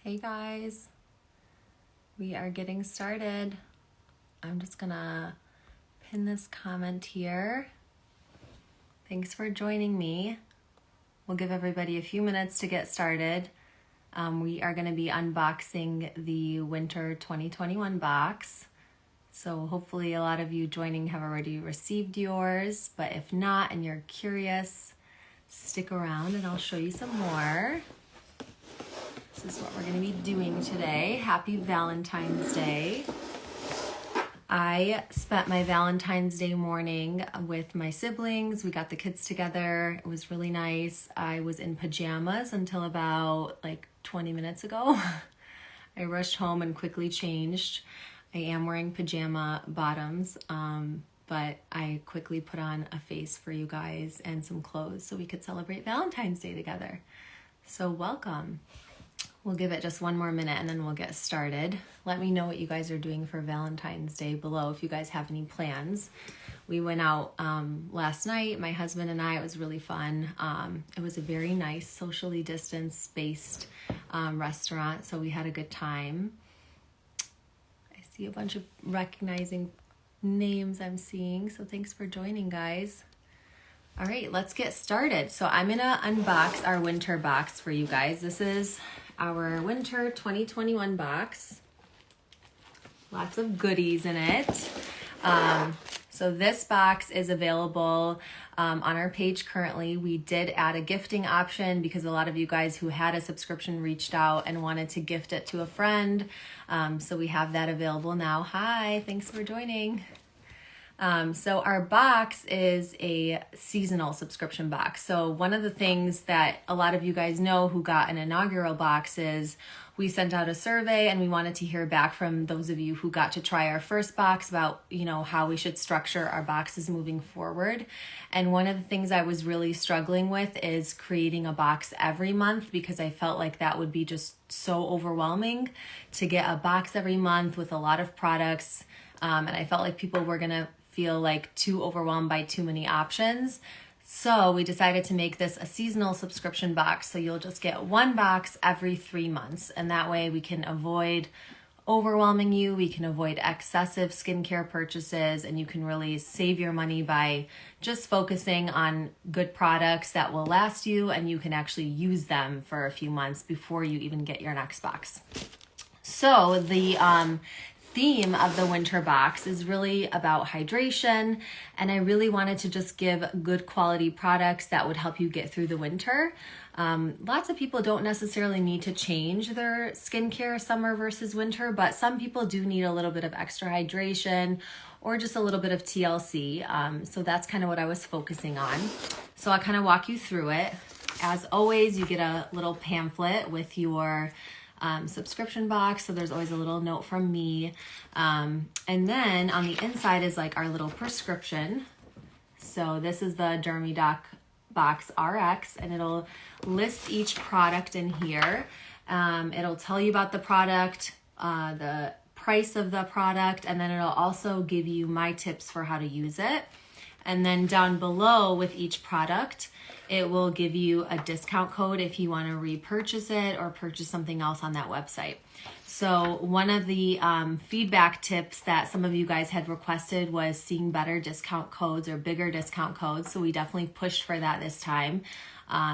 Hey guys, we are getting started. I'm just gonna pin this comment here. Thanks for joining me. We'll give everybody a few minutes to get started. We are gonna be unboxing the winter 2021 box. So hopefully a lot of you joining have already received yours, but if not and you're curious, stick around and I'll show you some more. This is what we're going to be doing today. Happy Valentine's Day. I spent my Valentine's Day morning with my siblings. We got the kids together. It was really nice. I was in pajamas until about 20 minutes ago. I rushed home and quickly changed. I am wearing pajama bottoms, but I quickly put on a face for you guys and some clothes so we could celebrate Valentine's Day together. So welcome. We'll give it just one more minute and then we'll get started. Let me know what you guys are doing for Valentine's Day below if you guys have any plans. We went out last night, my husband and I. It was really fun. It was a very nice, socially distanced, spaced restaurant, so we had a good time. I see a bunch of recognizing names I'm seeing, so thanks for joining, guys. All right, let's get started. So I'm gonna unbox our winter box for you guys. This is our winter 2021 box. Lots of goodies in it. So this box is available on our page currently. We did add a gifting option because a lot of you guys who had a subscription reached out and wanted to gift it to a friend. So we have that available now. Hi, thanks for joining. So our box is a seasonal subscription box. So one of the things that a lot of you guys know who got an inaugural box is we sent out a survey and we wanted to hear back from those of you who got to try our first box about, how we should structure our boxes moving forward. And one of the things I was really struggling with is creating a box every month because I felt like that would be just so overwhelming to get a box every month with a lot of products. And I felt like people were gonna feel too overwhelmed by too many options. So we decided to make this a seasonal subscription box. So you'll just get one box every 3 months. And that way we can avoid overwhelming you. We can avoid excessive skincare purchases, and you can really save your money by just focusing on good products that will last you and you can actually use them for a few months before you even get your next box. So the theme of the winter box is really about hydration, and I really wanted to just give good quality products that would help you get through the winter. Lots of people don't necessarily need to change their skincare summer versus winter, but some people do need a little bit of extra hydration or just a little bit of TLC. So that's kind of what I was focusing on. So I'll kind of walk you through it. As always, you get a little pamphlet with your subscription box, so there's always a little note from me, and then on the inside is our little prescription. So this is the Dermy Doc Box RX, and it'll list each product in here. It'll tell you about the product, the price of the product, and then it'll also give you my tips for how to use it. And then down below with each product, it will give you a discount code if you want to repurchase it or purchase something else on that website. So one of the feedback tips that some of you guys had requested was seeing better discount codes or bigger discount codes. So we definitely pushed for that this time.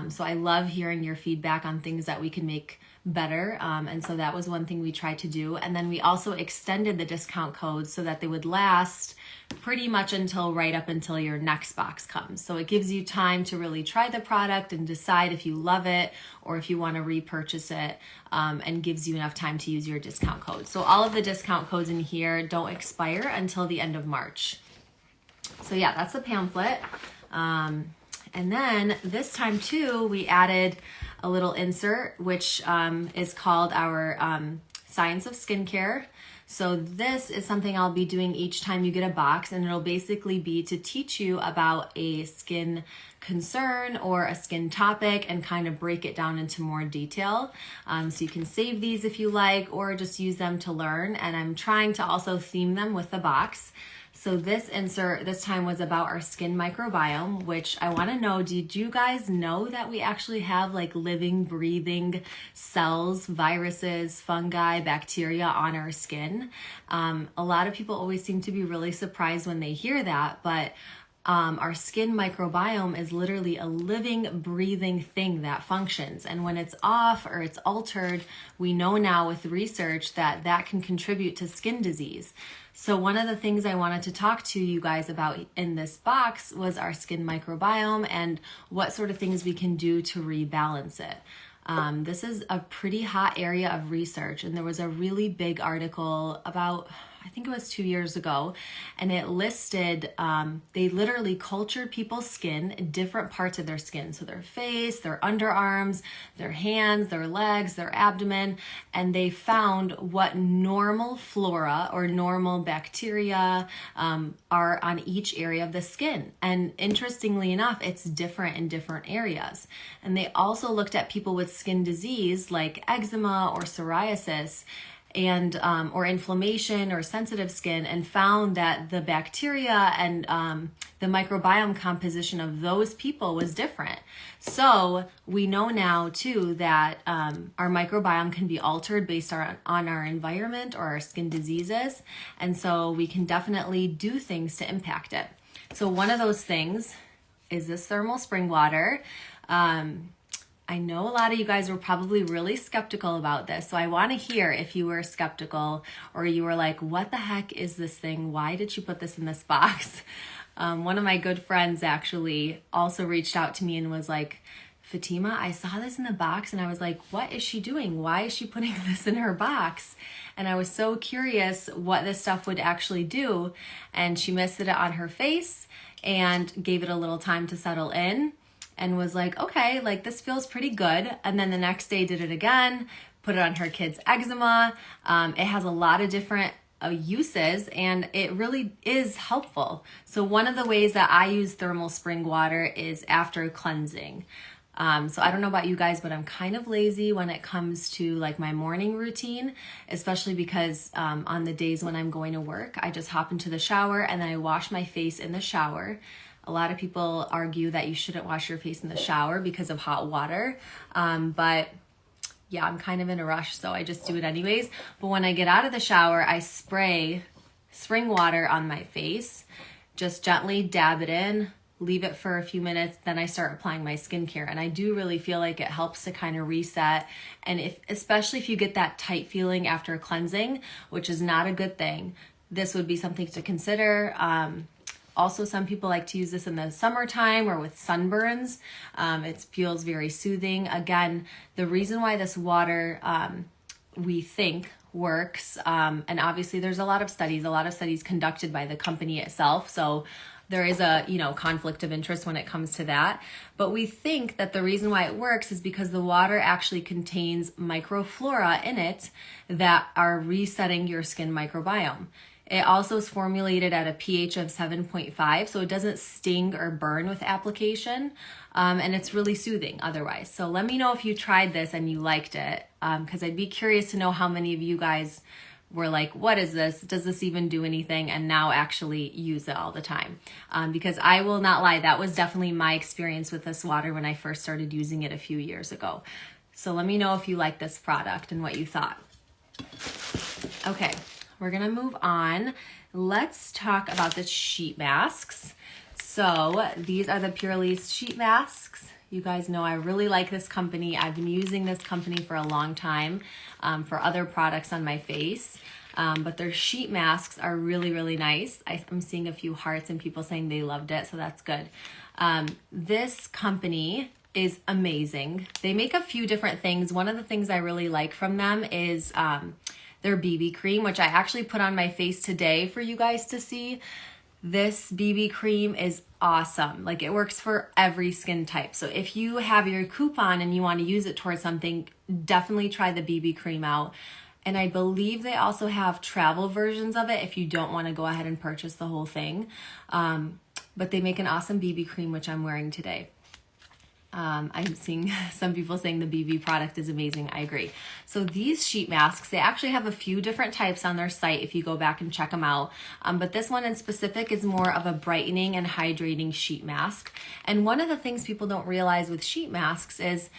So I love hearing your feedback on things that we can make better. And so that was one thing we tried to do. And then we also extended the discount codes so that they would last pretty much right up until your next box comes. So it gives you time to really try the product and decide if you love it or if you want to repurchase it, and gives you enough time to use your discount code. So all of the discount codes in here don't expire until the end of March. So yeah, that's the pamphlet. And then this time too, we added a little insert, which is called our Science of Skincare. So this is something I'll be doing each time you get a box, and it'll basically be to teach you about a skin concern or a skin topic and kind of break it down into more detail. So you can save these if you like, or just use them to learn. And I'm trying to also theme them with the box. So this insert this time was about our skin microbiome, which I want to know, did you guys know that we actually have like living, breathing cells, viruses, fungi, bacteria on our skin? A lot of people always seem to be really surprised when they hear that, but our skin microbiome is literally a living, breathing thing that functions. And when it's off or it's altered, we know now with research that that can contribute to skin disease. So one of the things I wanted to talk to you guys about in this box was our skin microbiome and what sort of things we can do to rebalance it. This is a pretty hot area of research, and there was a really big article about, I think it was 2 years ago, and it listed, they literally cultured people's skin, different parts of their skin. So their face, their underarms, their hands, their legs, their abdomen, and they found what normal flora or normal bacteria are on each area of the skin. And interestingly enough, it's different in different areas. And they also looked at people with skin disease like eczema or psoriasis, and or inflammation or sensitive skin, and found that the bacteria and the microbiome composition of those people was different. So we know now too that our microbiome can be altered based on our environment or our skin diseases, and so we can definitely do things to impact it. So one of those things is this thermal spring water. I know a lot of you guys were probably really skeptical about this, so I want to hear if you were skeptical or you were like, what the heck is this thing? Why did you put this in this box? One of my good friends actually also reached out to me and was like, Fatima, I saw this in the box and I was like, what is she doing? Why is she putting this in her box? And I was so curious what this stuff would actually do. And she misted it on her face and gave it a little time to settle in, and was like, okay, like this feels pretty good. And then the next day did it again, put it on her kid's eczema. It has a lot of different uses, and it really is helpful. So one of the ways that I use thermal spring water is after cleansing. So I don't know about you guys, but I'm kind of lazy when it comes to like my morning routine, especially because on the days when I'm going to work, I just hop into the shower and then I wash my face in the shower. A lot of people argue that you shouldn't wash your face in the shower because of hot water. But yeah, I'm kind of in a rush, so I just do it anyways. But when I get out of the shower, I spray spring water on my face, just gently dab it in, leave it for a few minutes, then I start applying my skincare. And I do really feel like it helps to kind of reset. And especially if you get that tight feeling after cleansing, which is not a good thing, this would be something to consider. Also, some people like to use this in the summertime or with sunburns. It feels very soothing. Again, the reason why this water we think works, and obviously there's a lot of studies conducted by the company itself. So there is a conflict of interest when it comes to that. But we think that the reason why it works is because the water actually contains microflora in it that are resetting your skin microbiome. It also is formulated at a pH of 7.5, so it doesn't sting or burn with application, and it's really soothing otherwise. So let me know if you tried this and you liked it, because I'd be curious to know how many of you guys were like, what is this? Does this even do anything? And now actually use it all the time. Because I will not lie, that was definitely my experience with this water when I first started using it a few years ago. So let me know if you like this product and what you thought. Okay. We're gonna move on. Let's talk about the sheet masks. So these are the Purlisse sheet masks. You guys know I really like this company. I've been using this company for a long time for other products on my face. But their sheet masks are really, really nice. I'm seeing a few hearts and people saying they loved it, so that's good. This company is amazing. They make a few different things. One of the things I really like from them is their BB cream, which I actually put on my face today for you guys to see. This BB cream is awesome. Like, it works for every skin type. So if you have your coupon and you want to use it towards something, definitely try the BB cream out. And I believe they also have travel versions of it if you don't want to go ahead and purchase the whole thing. But they make an awesome BB cream, which I'm wearing today. I'm seeing some people saying the BB product is amazing. I agree. So these sheet masks, they actually have a few different types on their site if you go back and check them out. But this one in specific is more of a brightening and hydrating sheet mask. And one of the things people don't realize with sheet masks is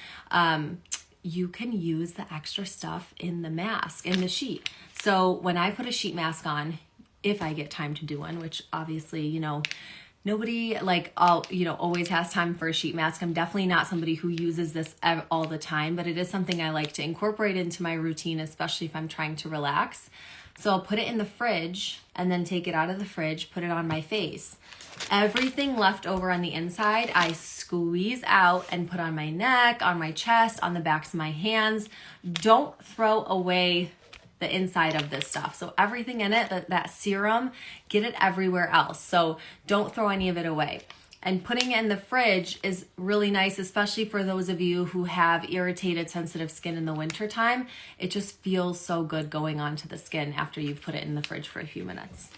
you can use the extra stuff in the mask, in the sheet. So when I put a sheet mask on, if I get time to do one, which obviously, you know, nobody always has time for a sheet mask. I'm definitely not somebody who uses this all the time, but it is something I like to incorporate into my routine, especially if I'm trying to relax. So I'll put it in the fridge and then take it out of the fridge, put it on my face. Everything left over on the inside, I squeeze out and put on my neck, on my chest, on the backs of my hands. Don't throw away the inside of this stuff. So everything in it, that serum, get it everywhere else. So don't throw any of it away. And putting it in the fridge is really nice, especially for those of you who have irritated, sensitive skin in the winter time. It just feels so good going onto the skin after you've put it in the fridge for a few minutes.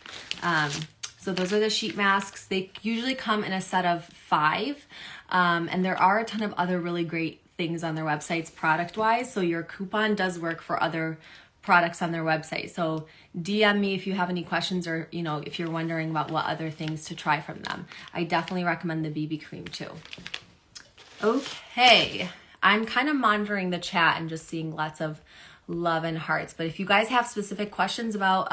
So those are the sheet masks. They usually come in a set of 5. And there are a ton of other really great things on their websites product-wise. So your coupon does work for other products on their website. So DM me if you have any questions, or if you're wondering about what other things to try from them. I definitely recommend the BB cream too. Okay, I'm kind of monitoring the chat and just seeing lots of love and hearts, but if you guys have specific questions about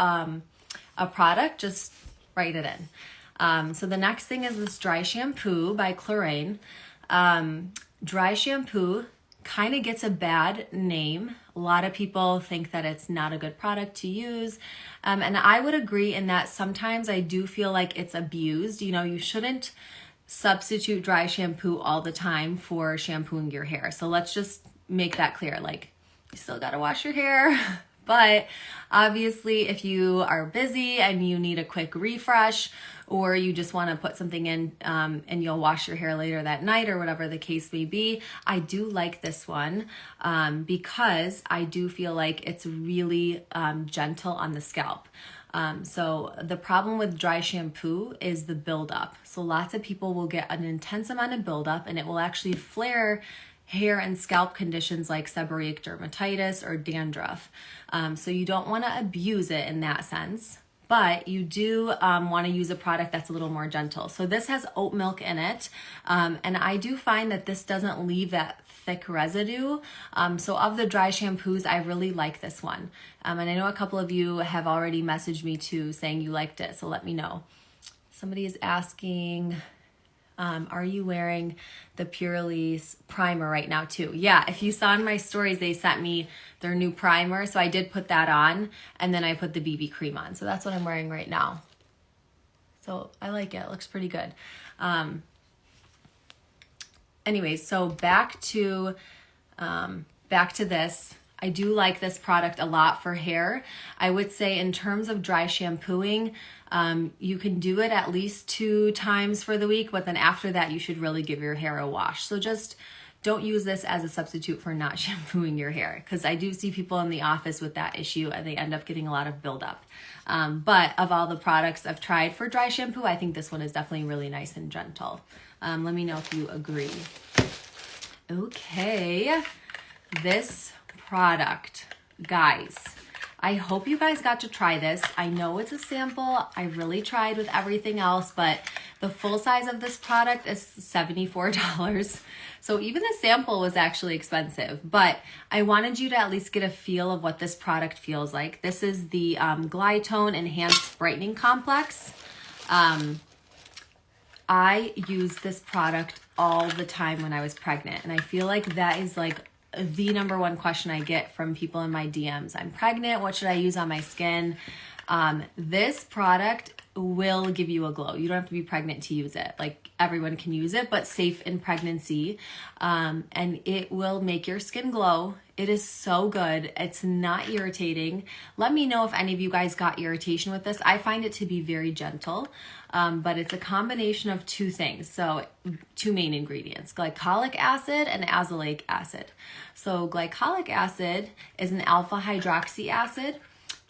a product, just write it in. So the next thing is this dry shampoo by Klorane. Dry shampoo kind of gets a bad name. A lot of people think that it's not a good product to use. And I would agree in that sometimes I do feel like it's abused. You shouldn't substitute dry shampoo all the time for shampooing your hair. So let's just make that clear. Like, you still got to wash your hair. But obviously, if you are busy and you need a quick refresh, or you just want to put something in and you'll wash your hair later that night, or whatever the case may be, I do like this one because I do feel like it's really gentle on the scalp. So the problem with dry shampoo is the buildup. So lots of people will get an intense amount of buildup, and it will actually flare hair and scalp conditions like seborrheic dermatitis or dandruff. So you don't want to abuse it in that sense, but you do want to use a product that's a little more gentle. So this has oat milk in it, and I do find that this doesn't leave that thick residue. So of the dry shampoos, I really like this one. And I know a couple of you have already messaged me too saying you liked it, so let me know. Somebody is asking, are you wearing the Purlisse primer right now too? Yeah, if you saw in my stories, they sent me their new primer. So I did put that on, and then I put the BB cream on. So that's what I'm wearing right now. So I like it. It looks pretty good. Anyways, so back to this. I do like this product a lot for hair. I would say in terms of dry shampooing, you can do it at least 2 times for the week, but then after that, you should really give your hair a wash. So just don't use this as a substitute for not shampooing your hair, because I do see people in the office with that issue and they end up getting a lot of buildup. But of all the products I've tried for dry shampoo, I think this one is definitely really nice and gentle. Let me know if you agree. Okay, this product, guys, I hope you guys got to try this. I know it's a sample. I really tried with everything else, but the full size of this product is $74. So even the sample was actually expensive, but I wanted you to at least get a feel of what this product feels like. This is the Glytone Enhanced Brightening Complex. I used this product all the time when I was pregnant, and I feel like that is like the number one question I get from people in my DMs. I'm pregnant. What should I use on my skin? This product will give you a glow. You don't have to be pregnant to use it. Like, everyone can use it, but safe in pregnancy. And it will make your skin glow. It is so good. It's not irritating. Let me know if any of you guys got irritation with this. I find it to be very gentle, but it's a combination of 2 things. So 2 main ingredients, glycolic acid and azelaic acid. So glycolic acid is an alpha hydroxy acid.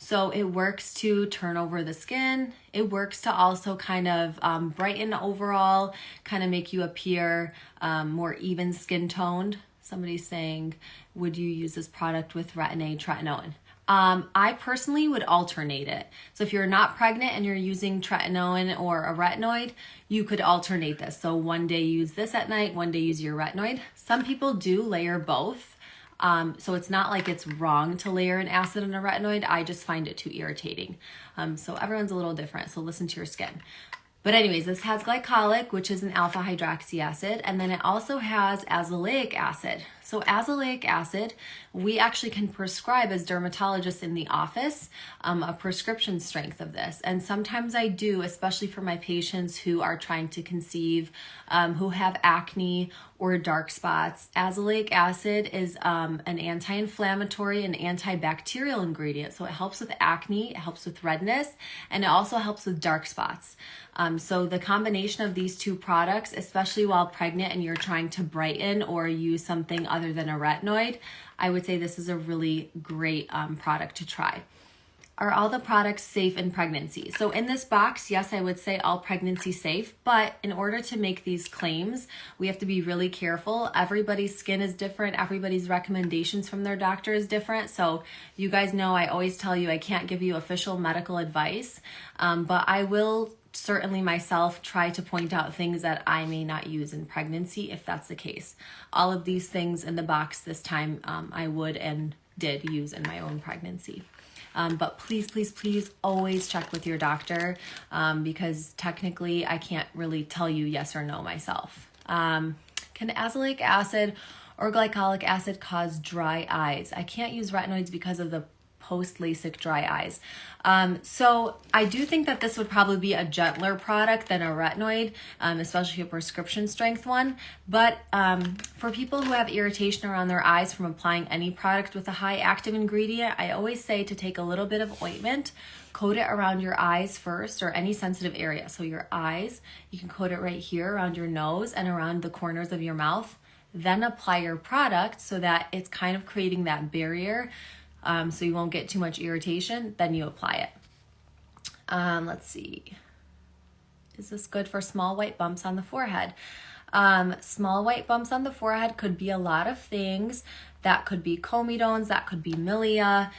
So it works to turn over the skin. It works to also kind of brighten overall, kind of make you appear more even skin toned. Somebody's saying, would you use this product with tretinoin? I personally would alternate it. So if you're not pregnant and you're using tretinoin or a retinoid, you could alternate this. So one day use this at night, one day use your retinoid. Some people do layer both. So it's not like it's wrong to layer an acid and a retinoid. I just find it too irritating. So everyone's a little different. So listen to your skin. But anyways, this has glycolic, which is an alpha hydroxy acid, and then it also has azelaic acid. So azelaic acid, we actually can prescribe as dermatologists in the office a prescription strength of this. And sometimes I do, especially for my patients who are trying to conceive, who have acne or dark spots. Azelaic acid is an anti-inflammatory and antibacterial ingredient. So it helps with acne, it helps with redness, and it also helps with dark spots. So the combination of these two products, especially while pregnant and you're trying to brighten or use something other than a retinoid, I would say this is a really great product to try. Are all the products safe in pregnancy? So in this box, yes, I would say all pregnancy safe, but in order to make these claims, we have to be really careful. Everybody's skin is different. Everybody's recommendations from their doctor is different. So you guys know I always tell you I can't give you official medical advice, but I will certainly myself try to point out things that I may not use in pregnancy if that's the case. All of these things in the box this time I would and did use in my own pregnancy. But please, please, please always check with your doctor because technically I can't really tell you yes or no myself. Can azelaic acid or glycolic acid cause dry eyes? I can't use retinoids because of the post-LASIK dry eyes. So I do think that this would probably be a gentler product than a retinoid, especially a prescription strength one. But for people who have irritation around their eyes from applying any product with a high active ingredient, I always say to take a little bit of ointment, coat it around your eyes first or any sensitive area. So your eyes, you can coat it right here around your nose and around the corners of your mouth. Then apply your product so that it's kind of creating that barrier so you won't get too much irritation, then you apply it. Let's see. Is this good for small white bumps on the forehead? Small white bumps on the forehead could be a lot of things. That could be comedones, that could be milia.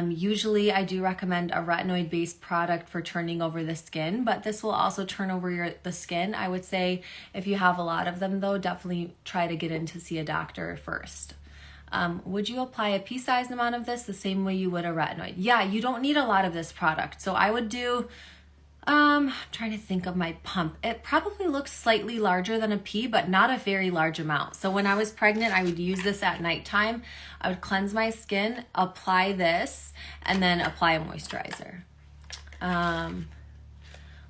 Usually I do recommend a retinoid-based product for turning over the skin, but this will also turn over the skin. I would say if you have a lot of them though, definitely try to get in to see a doctor first. Would you apply a pea-sized amount of this the same way you would a retinoid? Yeah, you don't need a lot of this product. So I would do, I'm trying to think of my pump. It probably looks slightly larger than a pea, but not a very large amount. So when I was pregnant, I would use this at nighttime. I would cleanse my skin, apply this, and then apply a moisturizer.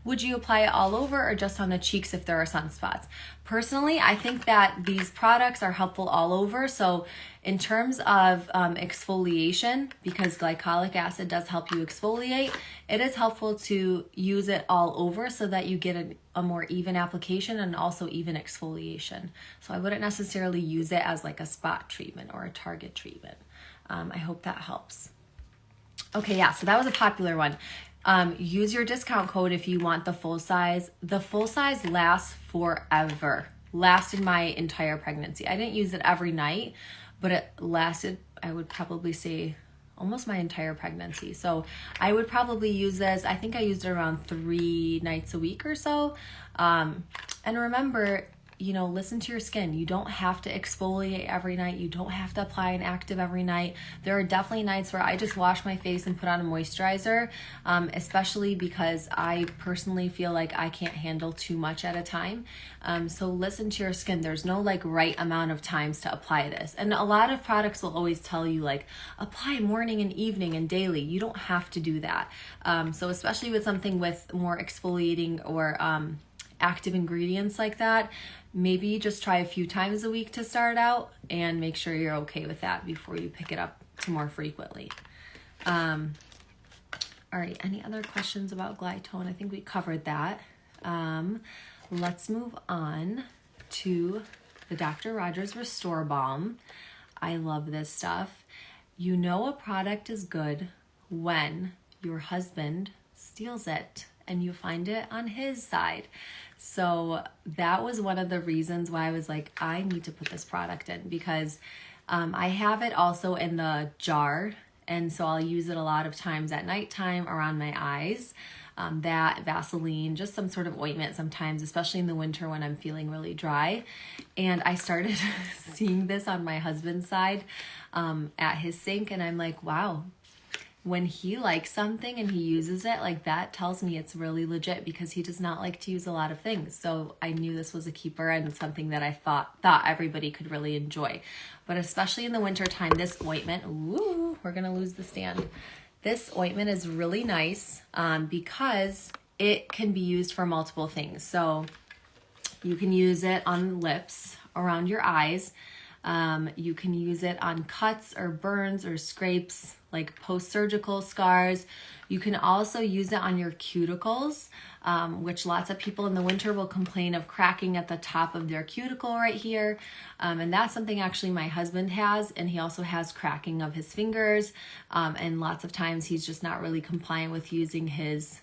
Would you apply it all over or just on the cheeks if there are sunspots? Personally, I think that these products are helpful all over. So in terms of exfoliation, because glycolic acid does help you exfoliate, it is helpful to use it all over so that you get a more even application and also even exfoliation. So I wouldn't necessarily use it as like a spot treatment or a target treatment. I hope that helps. Okay, yeah, so that was a popular one. Use your discount code if you want the full size. The full size lasts forever. Lasted my entire pregnancy. I didn't use it every night, but it lasted, I would probably say, almost my entire pregnancy. So I would probably use this. I think I used it around 3 nights a week or so. And remember, you know, listen to your skin. You don't have to exfoliate every night. You don't have to apply an active every night. There are definitely nights where I just wash my face and put on a moisturizer, especially because I personally feel like I can't handle too much at a time. So listen to your skin. There's no like right amount of times to apply this. And a lot of products will always tell you like apply morning and evening and daily. You don't have to do that. So especially with something with more exfoliating or active ingredients like that, maybe just try a few times a week to start out and make sure you're okay with that before you pick it up to more frequently. All right, any other questions about Glytone? I think we covered that. Let's move on to the Dr. Rogers Restore Balm. I love this stuff. You know a product is good when your husband steals it and you find it on his side. So that was one of the reasons why I was like, I need to put this product in, because I have it also in the jar, and so I'll use it a lot of times at nighttime around my eyes. That, Vaseline, just some sort of ointment sometimes, especially in the winter when I'm feeling really dry. And I started seeing this on my husband's side at his sink, and I'm like, wow, when he likes something and he uses it, like, that tells me it's really legit, because he does not like to use a lot of things. So I knew this was a keeper and something that I thought everybody could really enjoy. But especially in the winter time, this ointment, woo, we're gonna lose the stand. This ointment is really nice because it can be used for multiple things. So you can use it on lips, around your eyes. You can use it on cuts or burns or scrapes, like post-surgical scars. You can also use it on your cuticles, which lots of people in the winter will complain of cracking at the top of their cuticle right here. And that's something actually my husband has, and he also has cracking of his fingers. And lots of times he's just not really compliant with using his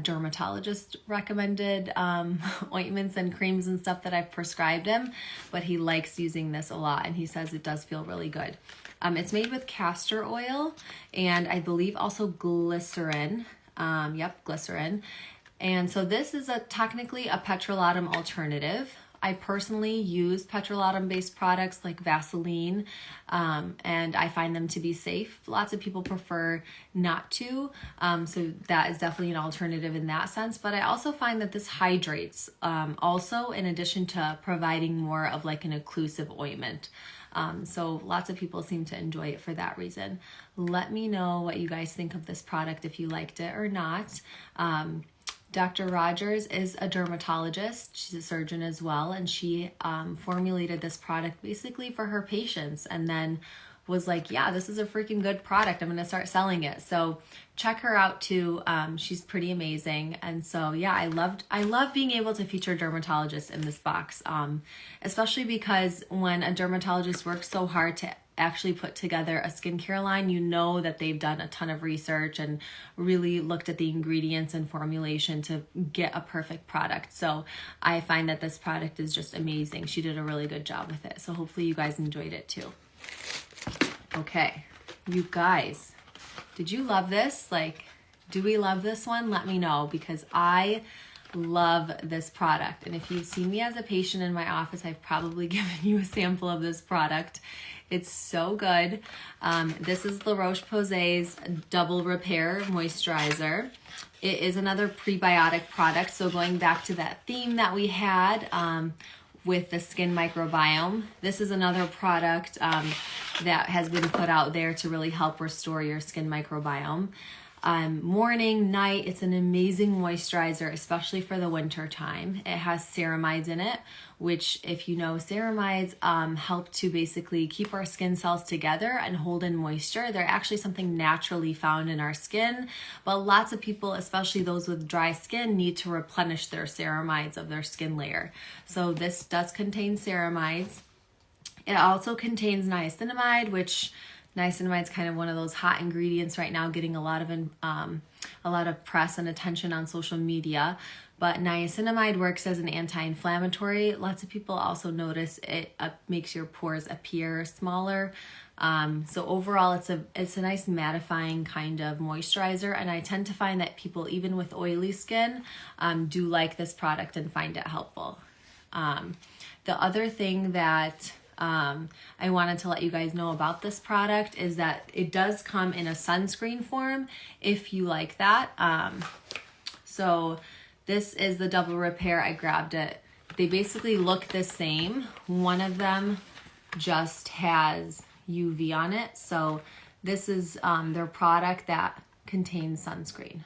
dermatologist recommended ointments and creams and stuff that I've prescribed him, but he likes using this a lot, and he says it does feel really good. It's made with castor oil and I believe also glycerin. Glycerin. And so this is technically a petrolatum alternative. I personally use petrolatum based products like Vaseline, and I find them to be safe. Lots of people prefer not to, so that is definitely an alternative in that sense. But I also find that this hydrates, also, in addition to providing more of like an occlusive ointment. So lots of people seem to enjoy it for that reason. Let me know what you guys think of this product, if you liked it or not. Dr. Rogers is a dermatologist. She's a surgeon as well, and she formulated this product basically for her patients, and then was like, yeah, this is a freaking good product. I'm going to start selling it. So check her out too. She's pretty amazing. And so, yeah, I love being able to feature dermatologists in this box, especially because when a dermatologist works so hard to actually put together a skincare line, you know that they've done a ton of research and really looked at the ingredients and formulation to get a perfect product. So I find that this product is just amazing. She did a really good job with it. So hopefully you guys enjoyed it too. Okay, you guys, did you love this? Like, do we love this one? Let me know, because I love this product. And if you've seen me as a patient in my office, I've probably given you a sample of this product. It's so good. This is the Roche Posay's Double Repair Moisturizer. It is another prebiotic product. So going back to that theme that we had with the skin microbiome, this is another product that has been put out there to really help restore your skin microbiome. Morning, night, it's an amazing moisturizer, especially for the winter time. It has ceramides in it, which, if you know, ceramides help to basically keep our skin cells together and hold in moisture. They're actually something naturally found in our skin, but lots of people, especially those with dry skin, need to replenish their ceramides of their skin layer. So this does contain ceramides. It also contains niacinamide, which niacinamide is kind of one of those hot ingredients right now, getting a lot of press and attention on social media. But niacinamide works as an anti-inflammatory. Lots of people also notice it makes your pores appear smaller. So overall, it's a nice mattifying kind of moisturizer, and I tend to find that people, even with oily skin, do like this product and find it helpful. The other thing that I wanted to let you guys know about this product is that it does come in a sunscreen form if you like that. So this is the Double Repair. I grabbed it. They basically look the same. One of them just has UV on it. So this is their product that contains sunscreen.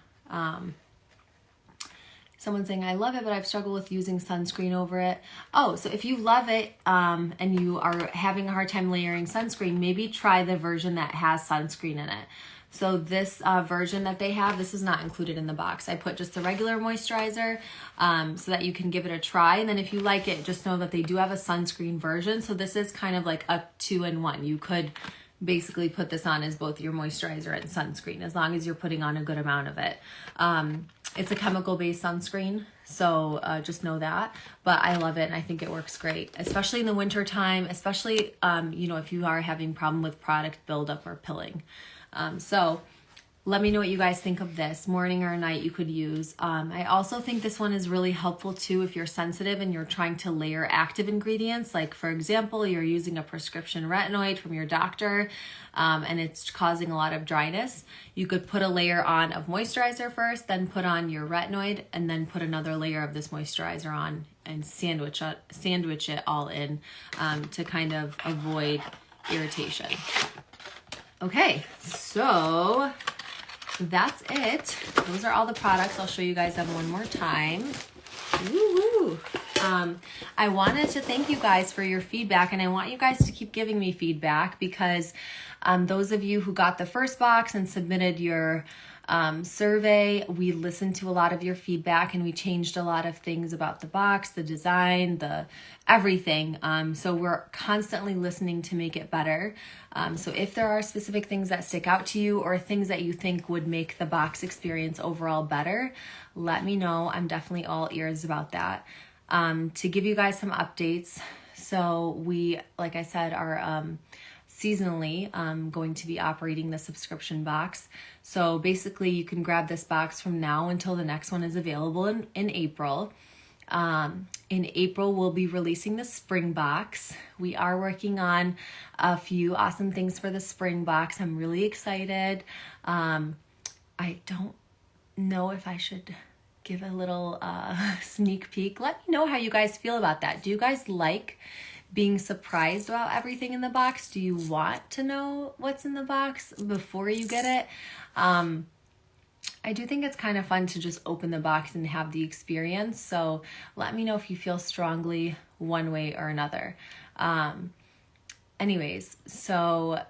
Someone's saying, I love it, but I've struggled with using sunscreen over it. Oh, so if you love it and you are having a hard time layering sunscreen, maybe try the version that has sunscreen in it. So this version that they have, this is not included in the box. I put just the regular moisturizer so that you can give it a try. And then if you like it, just know that they do have a sunscreen version. So this is kind of like a 2-in-1. You could basically put this on as both your moisturizer and sunscreen, as long as you're putting on a good amount of it. It's a chemical-based sunscreen, so just know that. But I love it, and I think it works great, especially in the winter time, especially, you know, if you are having problem with product buildup or pilling. So let me know what you guys think of this, morning or night you could use. I also think this one is really helpful too if you're sensitive and you're trying to layer active ingredients. Like for example, you're using a prescription retinoid from your doctor and it's causing a lot of dryness. You could put a layer on of moisturizer first, then put on your retinoid, and then put another layer of this moisturizer on and sandwich it all in to kind of avoid irritation. Okay, so that's it. Those are all the products. I'll show you guys them one more time. Woo-hoo. I wanted to thank you guys for your feedback, and I want you guys to keep giving me feedback because those of you who got the first box and submitted your survey, we listened to a lot of your feedback and we changed a lot of things about the box, the design, the everything. So we're constantly listening to make it better. So if there are specific things that stick out to you or things that you think would make the box experience overall better, let me know. I'm definitely all ears about that. To give you guys some updates, so we, like I said, are seasonally going to be operating the subscription box. So basically you can grab this box from now until the next one is available in April. In April, we'll be releasing the spring box. We are working on a few awesome things for the spring box. I'm really excited. I don't know if I should give a little sneak peek. Let me know how you guys feel about that. Do you guys like being surprised about everything in the box? Do you want to know what's in the box before you get it? I do think it's kind of fun to just open the box and have the experience. So let me know if you feel strongly one way or another. Anyways, so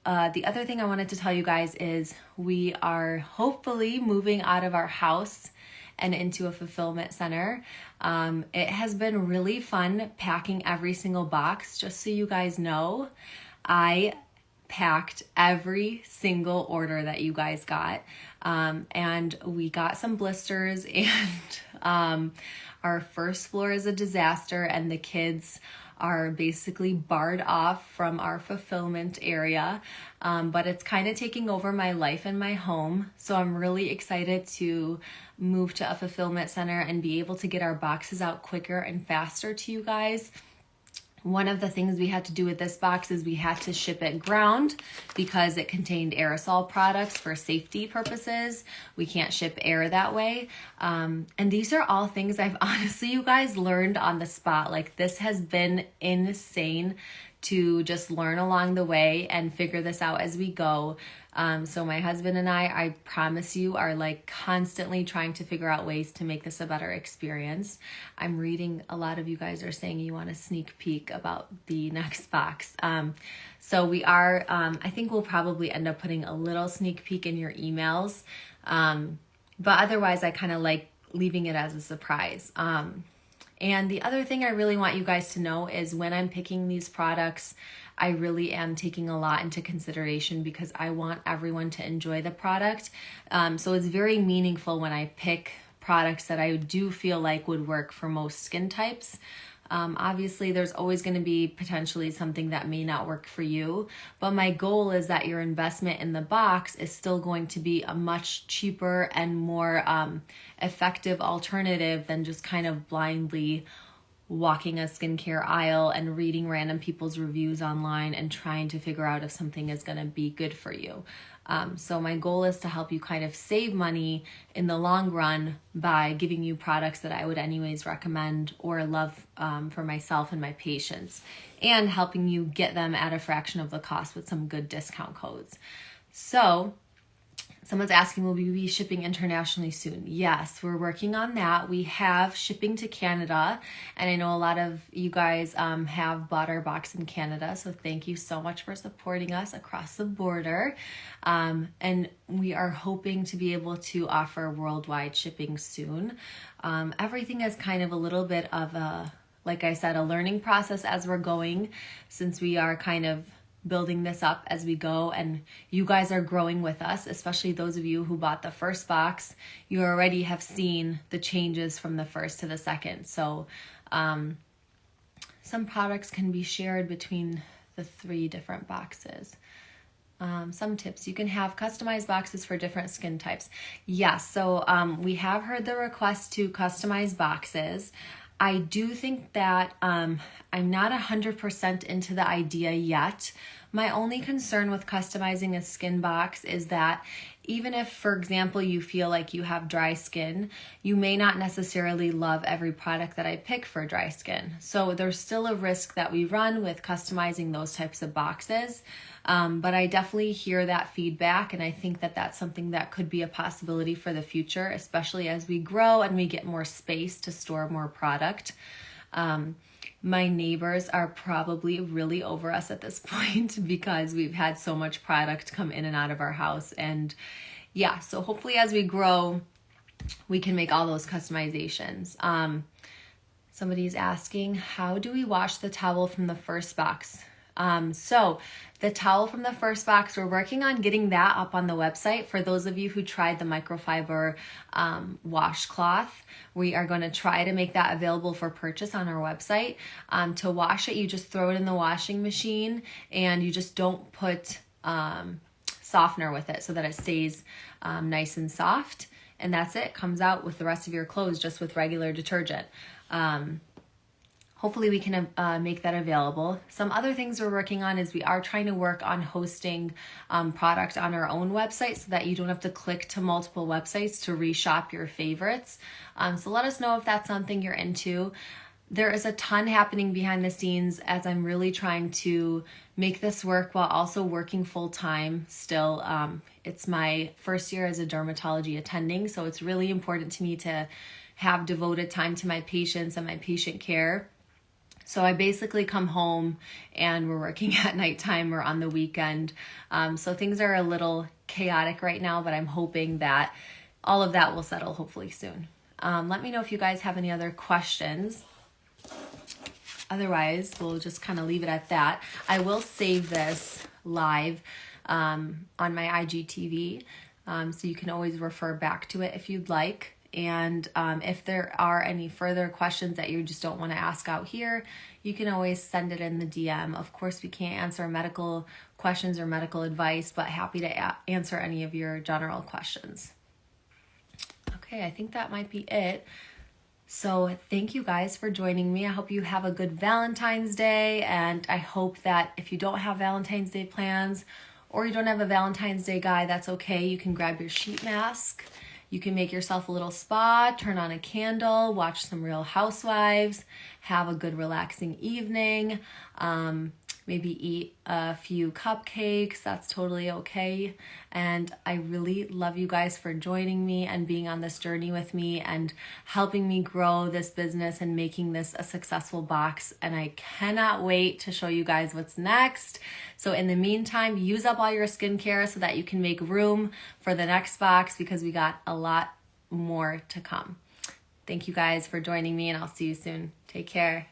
the other thing I wanted to tell you guys is we are hopefully moving out of our house and into a fulfillment center. It has been really fun packing every single box. Just so you guys know, I packed every single order that you guys got. And we got some blisters, and our first floor is a disaster, and the kids are basically barred off from our fulfillment area. But it's kind of taking over my life and my home. So I'm really excited to move to a fulfillment center and be able to get our boxes out quicker and faster to you guys. One of the things we had to do with this box is we had to ship it ground because it contained aerosol products for safety purposes. We can't ship air that way. And these are all things I've honestly, you guys, learned on the spot. Like, this has been insane to just learn along the way and figure this out as we go. So my husband and I promise you, are like constantly trying to figure out ways to make this a better experience. I'm reading a lot of you guys are saying you want a sneak peek about the next box. So we are, I think we'll probably end up putting a little sneak peek in your emails. But otherwise I kind of like leaving it as a surprise. And the other thing I really want you guys to know is when I'm picking these products, I really am taking a lot into consideration because I want everyone to enjoy the product. So it's very meaningful when I pick products that I do feel like would work for most skin types. Obviously, there's always going to be potentially something that may not work for you, but my goal is that your investment in the box is still going to be a much cheaper and more effective alternative than just kind of blindly walking a skincare aisle and reading random people's reviews online and trying to figure out if something is going to be good for you. So my goal is to help you kind of save money in the long run by giving you products that I would anyways recommend or love for myself and my patients, and helping you get them at a fraction of the cost with some good discount codes. So someone's asking, will we be shipping internationally soon? Yes, we're working on that. We have shipping to Canada, and I know a lot of you guys have bought our box in Canada, so thank you so much for supporting us across the border. And we are hoping to be able to offer worldwide shipping soon. Everything is kind of a little bit of a, like I said, a learning process as we're going, since we are kind of building this up as we go, and you guys are growing with us, especially those of you who bought the first box. You already have seen the changes from the first to the second. So some products can be shared between the 3 different boxes. Some tips: you can have customized boxes for different skin types. Yes, so we have heard the request to customize boxes. I do think that I'm not 100% into the idea yet. My only concern with customizing a skin box is that even if, for example, you feel like you have dry skin, you may not necessarily love every product that I pick for dry skin. So there's still a risk that we run with customizing those types of boxes. But I definitely hear that feedback, and I think that that's something that could be a possibility for the future, especially as we grow and we get more space to store more product. My neighbors are probably really over us at this point because we've had so much product come in and out of our house. And yeah, so hopefully as we grow, we can make all those customizations. Somebody's asking, how do we wash the towel from the first box? So the towel from the first box, we're working on getting that up on the website. For those of you who tried the microfiber washcloth, we are going to try to make that available for purchase on our website. To wash it, you just throw it in the washing machine, and you just don't put softener with it so that it stays nice and soft. And that's it. Comes out with the rest of your clothes just with regular detergent. Hopefully we can make that available. Some other things we're working on is we are trying to work on hosting product on our own website so that you don't have to click to multiple websites to reshop your favorites. So let us know if that's something you're into. There is a ton happening behind the scenes as I'm really trying to make this work while also working full time still. It's my first year as a dermatology attending, so it's really important to me to have devoted time to my patients and my patient care. So I basically come home and we're working at nighttime or on the weekend. So things are a little chaotic right now, but I'm hoping that all of that will settle hopefully soon. Let me know if you guys have any other questions. Otherwise, we'll just kind of leave it at that. I will save this live on my IGTV, so you can always refer back to it if you'd like. And if there are any further questions that you just don't want to ask out here, you can always send it in the DM. Of course, we can't answer medical questions or medical advice, but happy to answer any of your general questions. Okay, I think that might be it. So thank you guys for joining me. I hope you have a good Valentine's Day, and I hope that if you don't have Valentine's Day plans or you don't have a Valentine's Day guy, that's okay. You can grab your sheet mask. You can make yourself a little spa, turn on a candle, watch some Real Housewives, have a good relaxing evening, maybe eat a few cupcakes. That's totally okay. And I really love you guys for joining me and being on this journey with me and helping me grow this business and making this a successful box. And I cannot wait to show you guys what's next. So in the meantime, use up all your skincare so that you can make room for the next box, because we got a lot more to come. Thank you guys for joining me, and I'll see you soon. Take care.